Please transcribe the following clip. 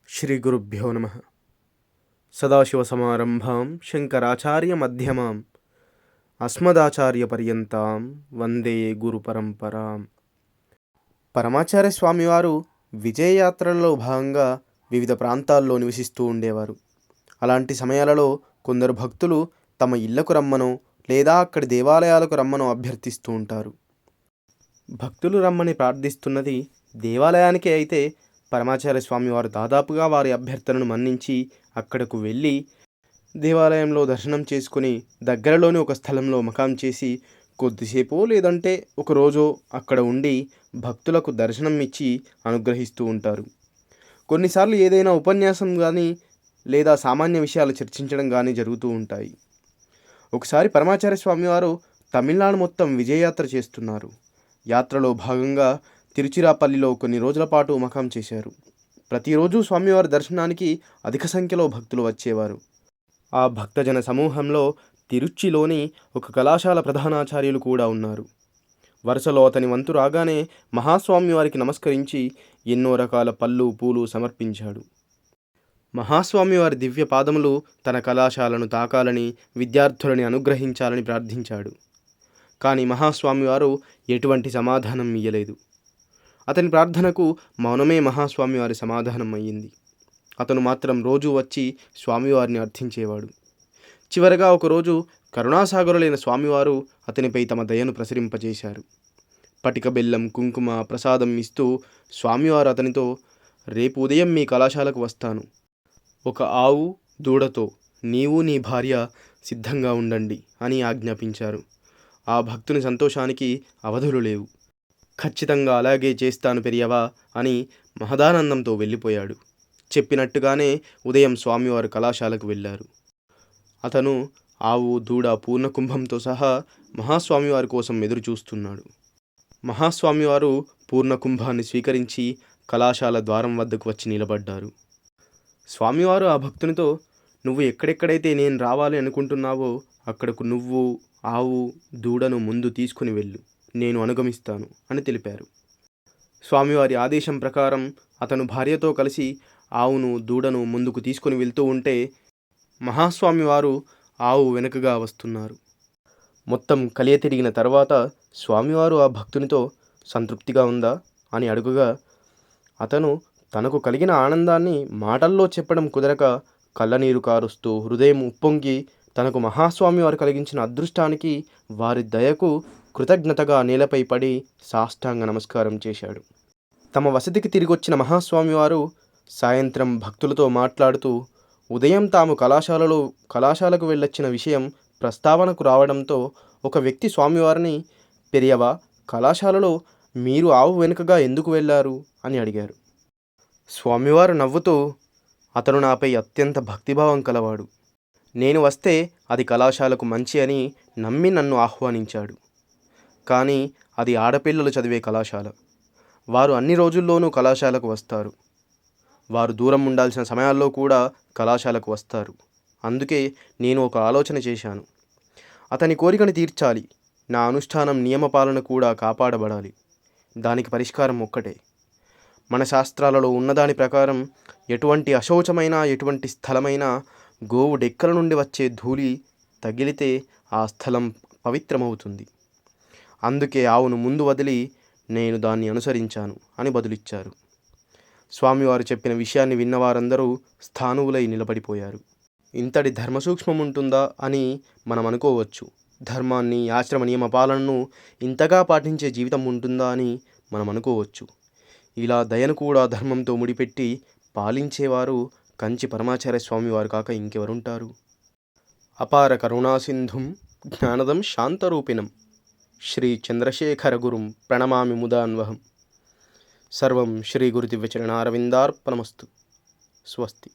శ్రీగురుభ్యో నమ. సదాశివసమారంభాం శంకరాచార్యమధ్యమాం అస్మదాచార్యపర్యంతాం వందే గురుపరంపరాం. పరమాచార్య స్వామివారు విజయయాత్రలలో భాగంగా వివిధ ప్రాంతాల్లో నివసిస్తూ ఉండేవారు. అలాంటి సమయాలలో కొందరు భక్తులు తమ ఇళ్లకు రమ్మనో లేదా అక్కడి దేవాలయాలకు రమ్మనో అభ్యర్థిస్తూ ఉంటారు. భక్తులు రమ్మని ప్రార్థిస్తున్నది దేవాలయానికే అయితే పరమాచార్య స్వామివారు దాదాపుగా వారి అభ్యర్థనను మన్నించి అక్కడకు వెళ్ళి దేవాలయంలో దర్శనం చేసుకుని దగ్గరలోని ఒక స్థలంలో మకాం చేసి కొద్దిసేపో లేదంటే ఒక రోజో అక్కడ ఉండి భక్తులకు దర్శనం ఇచ్చి అనుగ్రహిస్తూ ఉంటారు. కొన్నిసార్లు ఏదైనా ఉపన్యాసం కానీ లేదా సామాన్య విషయాలు చర్చించడం కానీ జరుగుతూ ఉంటాయి. ఒకసారి పరమాచార్య స్వామివారు తమిళనాడు మొత్తం విజయయాత్ర చేస్తున్నారు. యాత్రలో భాగంగా తిరుచిరాపల్లిలో కొన్ని రోజుల పాటు మకాం చేశారు. ప్రతిరోజు స్వామివారి దర్శనానికి అధిక సంఖ్యలో భక్తులు వచ్చేవారు. ఆ భక్తజన సమూహంలో తిరుచిలోని ఒక కళాశాల ప్రధానాచార్యులు కూడా ఉన్నారు. వరుసలో అతని వంతు రాగానే మహాస్వామివారికి నమస్కరించి ఎన్నో రకాల పళ్ళు పూలు సమర్పించాడు. మహాస్వామివారి దివ్య పాదములు తన కళాశాలను తాకాలని, విద్యార్థులని అనుగ్రహించాలని ప్రార్థించాడు. కానీ మహాస్వామివారు ఎటువంటి సమాధానం ఇయ్యలేదు. అతని ప్రార్థనకు మౌనమే మహాస్వామివారి సమాధానం అయ్యింది. అతను మాత్రం రోజూ వచ్చి స్వామివారిని అర్థించేవాడు. చివరగా ఒకరోజు కరుణాసాగరులైన స్వామివారు అతనిపై తమ దయను ప్రసరింపజేశారు. పటిక బెల్లం, కుంకుమ, ప్రసాదం ఇస్తూ స్వామివారు అతనితో, రేపు ఉదయం మీ కళాశాలకు వస్తాను. ఒక ఆవు దూడతో నీవు నీ భార్య సిద్ధంగా ఉండండి అని ఆజ్ఞాపించారు. ఆ భక్తుని సంతోషానికి అవధులు లేవు. ఖచ్చితంగా అలాగే చేస్తాను పెరియవా అని మహదానందంతో వెళ్ళిపోయాడు. చెప్పినట్టుగానే ఉదయం స్వామివారు కళాశాలకు వెళ్ళారు. అతను ఆవు, దూడ, పూర్ణకుంభంతో సహా మహాస్వామివారి కోసం ఎదురు చూస్తున్నాడు. మహాస్వామివారు పూర్ణకుంభాన్ని స్వీకరించి కళాశాల ద్వారం వద్దకు వచ్చి నిలబడ్డారు. స్వామివారు ఆ భక్తునితో, నువ్వు ఎక్కడెక్కడైతే నేను రావాలి అనుకుంటున్నావో అక్కడకు నువ్వు, ఆవు, దూడను ముందు తీసుకుని వెళ్ళు, నేను అనుగమిస్తాను అని తెలిపారు. స్వామివారి ఆదేశం ప్రకారం అతను భార్యతో కలిసి ఆవును, దూడను ముందుకు తీసుకుని వెళ్తూ ఉంటే మహాస్వామివారు ఆవు వెనుకగా వస్తున్నారు. మొత్తం కలియ తిరిగిన తర్వాత స్వామివారు ఆ భక్తునితో, సంతృప్తిగా ఉందా అని అడుగుగా అతను తనకు కలిగిన ఆనందాన్ని మాటల్లో చెప్పడం కుదరక కళ్ళనీరు కారుస్తూ హృదయం ఉప్పొంగి తనకు మహాస్వామివారు కలిగించిన అదృష్టానికి, వారి దయకు కృతజ్ఞతగా నేలపై పడి సాష్టాంగ నమస్కారం చేశాడు. తమ వసతికి తిరిగొచ్చిన మహాస్వామివారు సాయంత్రం భక్తులతో మాట్లాడుతూ, ఉదయం తాము కళాశాలకు వెళ్ళొచ్చిన విషయం ప్రస్తావనకు రావడంతో ఒక వ్యక్తి స్వామివారిని, పెరియవా, కళాశాలలో మీరు ఆవు వెనుకగా ఎందుకు వెళ్ళారు అని అడిగారు. స్వామివారు నవ్వుతూ, అతను నాపై అత్యంత భక్తిభావం కలవాడు. నేను వస్తే అది కళాశాలకు మంచి అని నమ్మి నన్ను ఆహ్వానించాడు. కానీ అది ఆడపిల్లలు చదివే కళాశాల. వారు అన్ని రోజుల్లోనూ కళాశాలకు వస్తారు. వారు దూరం ఉండాల్సిన సమయాల్లో కూడా కళాశాలకు వస్తారు. అందుకే నేను ఒక ఆలోచన చేశాను. అతని కోరికను తీర్చాలి. నా అనుష్ఠానం, నియమపాలన కూడా కాపాడబడాలి. దానికి పరిష్కారం ఒక్కటే. మన శాస్త్రాలలో ఉన్నదాని ప్రకారం ఎటువంటి అశౌచమైనా, ఎటువంటి స్థలమైనా గోవు డెక్కల నుండి వచ్చే ధూళి తగిలితే ఆ స్థలం పవిత్రమవుతుంది. అందుకే ఆవును ముందు వదిలి నేను దాన్ని అనుసరించాను అని బదులిచ్చారు. స్వామివారు చెప్పిన విషయాన్ని విన్నవారందరూ స్థానువులై నిలబడిపోయారు. ఇంతటి ధర్మసూక్ష్మం ఉంటుందా అని మనం అనుకోవచ్చు. ధర్మాన్ని, ఆశ్రమ నియమ పాలనను ఇంతగా పాటించే జీవితం ఉంటుందా అని మనం అనుకోవచ్చు. ఇలా దయను కూడా ధర్మంతో ముడిపెట్టి పాలించేవారు కంచి పరమాచార్య స్వామివారు కాక ఇంకెవరుంటారు? అపార కరుణాసింధుం జ్ఞానదం శాంతరూపిణం శ్రీ చంద్రశేఖర గురుం ప్రణమామి ముదాన్వహం. సర్వం శ్రీ గురుదివ్యచరణారవిందార్పణమస్తు. స్వస్తి.